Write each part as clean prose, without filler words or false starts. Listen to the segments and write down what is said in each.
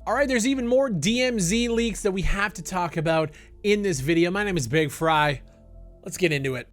All right, there's even more DMZ leaks that we have to talk about in this video. My name is Big Fry. Let's get into it.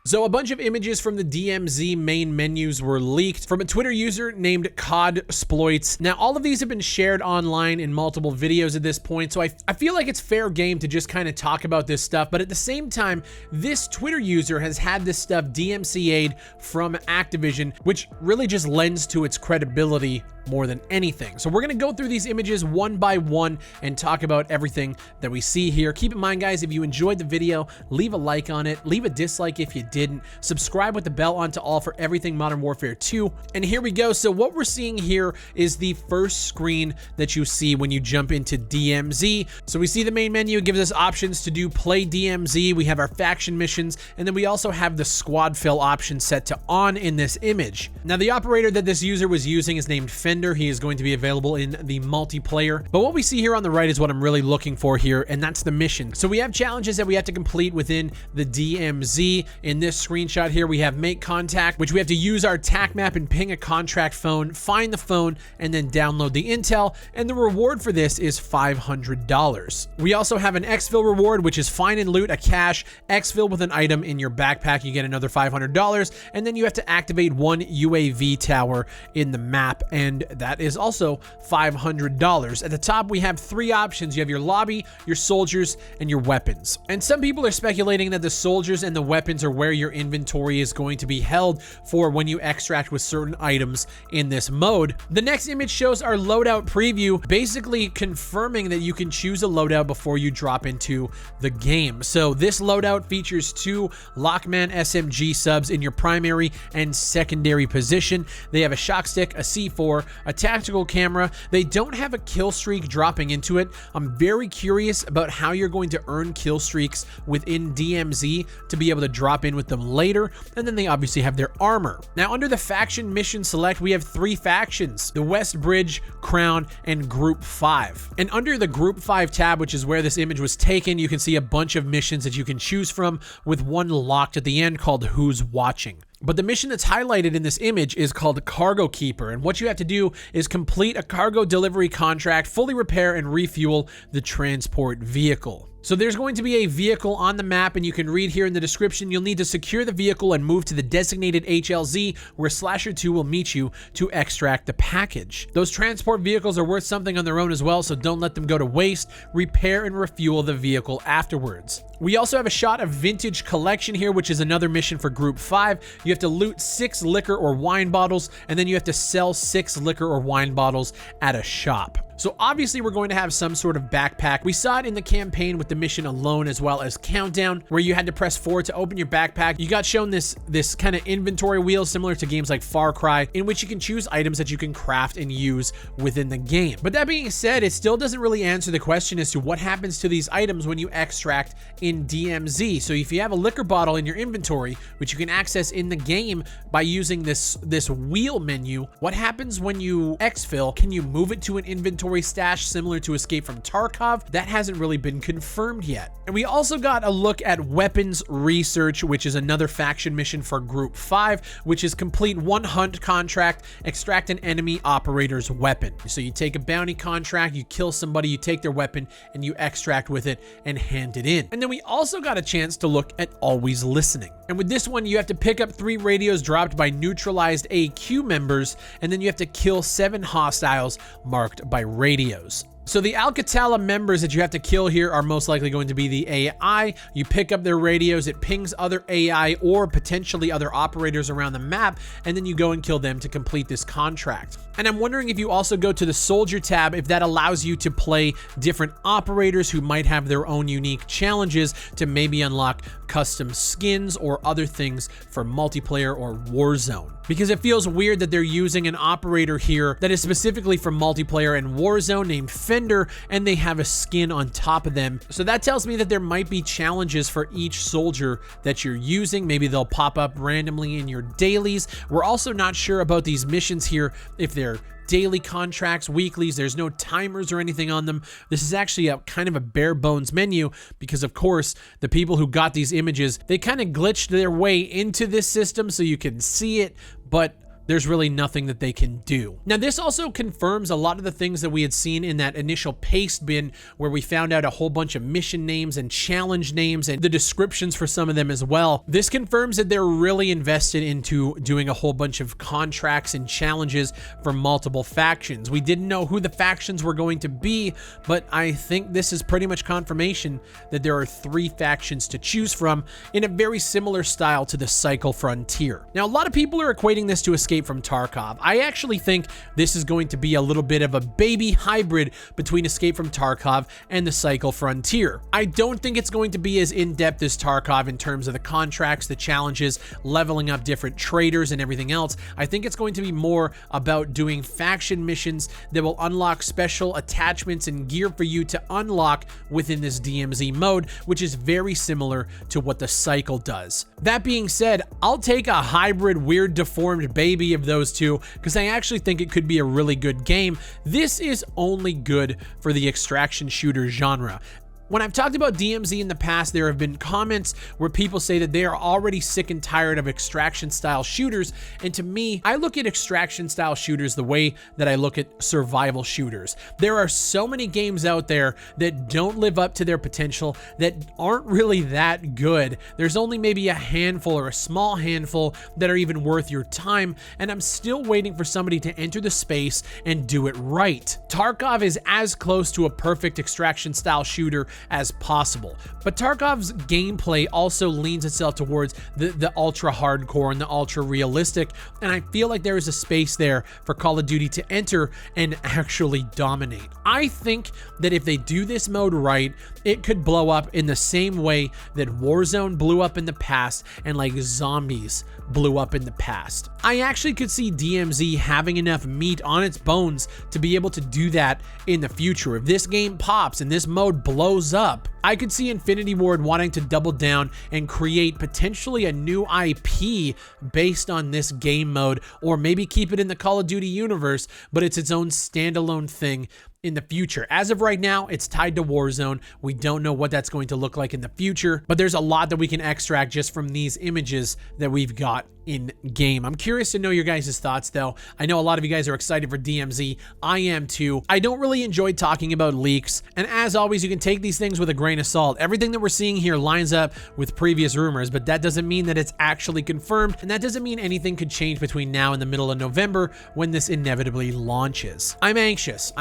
So a bunch of images from the DMZ main menus were leaked from a Twitter user named CodSploits. Now, all of these have been shared online in multiple videos at this point, so I feel like it's fair game to just kind of talk about this stuff, but at the same time, this Twitter user has had this stuff DMCA'd from Activision, which really just lends to its credibility more than anything. So we're gonna go through these images one by one and talk about everything that we see here. Keep in mind, guys, if you enjoyed the video, leave a like on it, leave a dislike if you didn't, subscribe with the bell on to all for everything Modern Warfare 2. And here we go. So what we're seeing here is the first screen that you see when you jump into DMZ. So we see the main menu gives us options to do play DMZ. We have our faction missions, and then we also have the squad fill option set to on in this image. Now, the operator that this user was using is named Fender. He is going to be available in the multiplayer. But what we see here on the right is what I'm really looking for here, and that's the mission. So we have challenges that we have to complete within the DMZ. In this screenshot here, we have make contact, which we have to use our TAC map and ping a contract phone, find the phone, and then download the intel. And the reward for this is $500. We also have an exfil reward, which is find and loot a cache, exfil with an item in your backpack. You get another $500. And then you have to activate one UAV tower in the map, and that is also $500. At the top, we have three options. You have your lobby, your soldiers, and your weapons. And some people are speculating that the soldiers and the weapons are where your inventory is going to be held for when you extract with certain items in this mode. The next image shows our loadout preview, basically confirming that you can choose a loadout before you drop into the game. So this loadout features two Lockman SMG subs in your primary and secondary position. They have a shock stick, a C4, a tactical camera. They don't have a kill streak dropping into it. I'm very curious about how you're going to earn kill streaks within DMZ to be able to drop in with them later. And then they obviously have their armor. Now, under the faction mission select, we have three factions: the West Bridge, Crown, and Group 5. And under the Group 5 tab, which is where this image was taken, you can see a bunch of missions that you can choose from, with one locked at the end called Who's Watching. But the mission that's highlighted in this image is called Cargo Keeper, and what you have to do is complete a cargo delivery contract, fully repair and refuel the transport vehicle. So there's going to be a vehicle on the map, and you can read here in the description, you'll need to secure the vehicle and move to the designated HLZ where Slasher 2 will meet you to extract the package. Those transport vehicles are worth something on their own as well, so don't let them go to waste. Repair and refuel the vehicle afterwards. We also have a shot of Vintage Collection here, which is another mission for Group 5. You have to loot 6 liquor or wine bottles, and then you have to sell 6 liquor or wine bottles at a shop. So obviously we're going to have some sort of backpack. We saw it in the campaign with the mission alone, as well as Countdown, where you had to press 4 to open your backpack. You got shown this kind of inventory wheel similar to games like Far Cry, in which you can choose items that you can craft and use within the game. But that being said, it still doesn't really answer the question as to what happens to these items when you extract in DMZ. So if you have a liquor bottle in your inventory, which you can access in the game by using this wheel menu, what happens when you exfil? Can you move it to an inventory stash similar to Escape from Tarkov? That hasn't really been confirmed yet. And we also got a look at Weapons Research, which is another faction mission for Group 5, which is complete one hunt contract, extract an enemy operator's weapon. So you take a bounty contract, you kill somebody, you take their weapon, and you extract with it and hand it in. And then we also got a chance to look at Always Listening. And with this one, you have to pick up 3 radios dropped by neutralized AQ members, and then you have to kill 7 hostiles marked by radios. So the Alcatala members that you have to kill here are most likely going to be the AI. You pick up their radios, it pings other AI or potentially other operators around the map, and then you go and kill them to complete this contract. And I'm wondering if you also go to the Soldier tab, if that allows you to play different operators who might have their own unique challenges to maybe unlock custom skins or other things for multiplayer or Warzone. Because it feels weird that they're using an operator here that is specifically for multiplayer and Warzone named Fender, and they have a skin on top of them. So that tells me that there might be challenges for each soldier that you're using. Maybe they'll pop up randomly in your dailies. We're also not sure about these missions here, if they're daily contracts, weeklies. There's no timers or anything on them. This is actually a kind of a bare bones menu because, of course, the people who got these images, they kind of glitched their way into this system so you can see it, but there's really nothing that they can do. Now, this also confirms a lot of the things that we had seen in that initial paste bin where we found out a whole bunch of mission names and challenge names and the descriptions for some of them as well. This confirms that they're really invested into doing a whole bunch of contracts and challenges for multiple factions. We didn't know who the factions were going to be, but I think this is pretty much confirmation that there are 3 factions to choose from in a very similar style to the Cycle Frontier. Now, a lot of people are equating this to Escape from Tarkov. I actually think this is going to be a little bit of a baby hybrid between Escape from Tarkov and the Cycle Frontier. I don't think it's going to be as in-depth as Tarkov in terms of the contracts, the challenges, leveling up different traders and everything else. I think it's going to be more about doing faction missions that will unlock special attachments and gear for you to unlock within this DMZ mode, which is very similar to what the Cycle does. That being said, I'll take a hybrid, weird, deformed baby of those two because I actually think it could be a really good game. This is only good for the extraction shooter genre. When I've talked about DMZ in the past, there have been comments where people say that they are already sick and tired of extraction style shooters. And to me, I look at extraction style shooters the way that I look at survival shooters. There are so many games out there that don't live up to their potential, that aren't really that good. There's only maybe a handful or a small handful that are even worth your time. And I'm still waiting for somebody to enter the space and do it right. Tarkov is as close to a perfect extraction style shooter as possible, but Tarkov's gameplay also leans itself towards the ultra hardcore and the ultra realistic, and I feel like there is a space there for Call of Duty to enter and actually dominate. I think that if they do this mode right, it could blow up in the same way that Warzone blew up in the past and like Zombies blew up in the past. I actually could see DMZ having enough meat on its bones to be able to do that in the future. If this game pops and this mode blows up, I could see Infinity Ward wanting to double down and create potentially a new IP based on this game mode, or maybe keep it in the Call of Duty universe, but it's its own standalone thing in the future. As of right now, it's tied to Warzone. We don't know what that's going to look like in the future, but there's a lot that we can extract just from these images that we've got in game. I'm curious to know your guys' thoughts though. I know a lot of you guys are excited for DMZ. I am too. I don't really enjoy talking about leaks, and as always, you can take these things with a grain of salt. Everything that we're seeing here lines up with previous rumors, but that doesn't mean that it's actually confirmed, and that doesn't mean anything could change between now and the middle of November when this inevitably launches. I'm anxious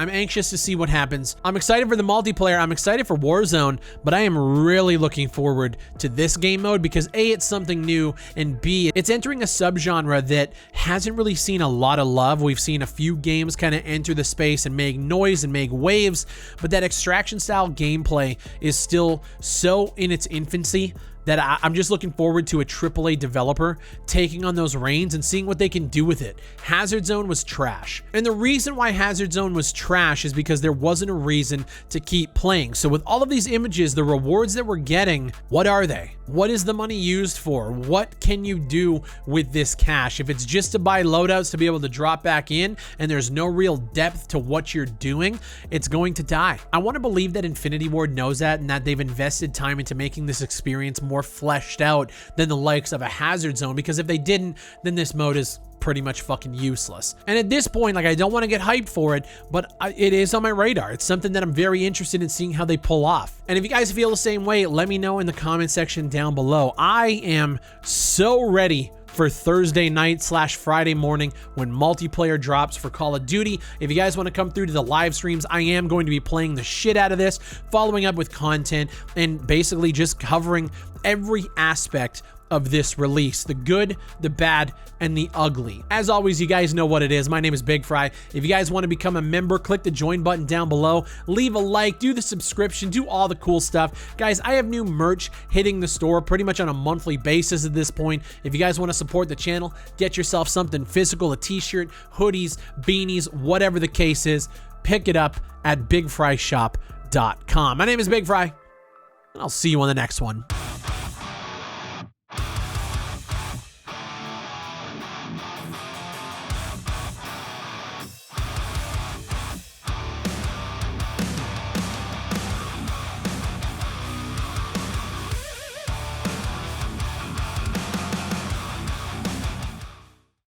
to see what happens. I'm excited for the multiplayer. I'm excited for Warzone, but I am really looking forward to this game mode because A, it's something new, and B, it's entering a subgenre that hasn't really seen a lot of love. We've seen a few games kind of enter the space and make noise and make waves, but that extraction style gameplay is still so in its infancy that I'm just looking forward to a AAA developer taking on those reins and seeing what they can do with it. Hazard Zone was trash. And the reason why Hazard Zone was trash is because there wasn't a reason to keep playing. So with all of these images, the rewards that we're getting, what are they? What is the money used for? What can you do with this cash? If it's just to buy loadouts to be able to drop back in and there's no real depth to what you're doing, it's going to die. I want to believe that Infinity Ward knows that and that they've invested time into making this experience more fleshed out than the likes of a Hazard Zone, because if they didn't, then this mode is pretty much fucking useless. And at this point, like, I don't want to get hyped for it, but it is on my radar. It's something that I'm very interested in seeing how they pull off. And if you guys feel the same way, let me know in the comment section down below. I am so ready for Thursday night / Friday morning when multiplayer drops for Call of Duty. If you guys want to come through to the live streams, I am going to be playing the shit out of this, following up with content, and basically just covering every aspect of this release, the good, the bad, and the ugly. As always, you guys know what it is. My name is Big Fry. If you guys want to become a member, click the join button down below, leave a like, do the subscription, do all the cool stuff. Guys, I have new merch hitting the store pretty much on a monthly basis at this point. If you guys want to support the channel, get yourself something physical, a t-shirt, hoodies, beanies, whatever the case is, pick it up at bigfryshop.com. My name is Big Fry, and I'll see you on the next one.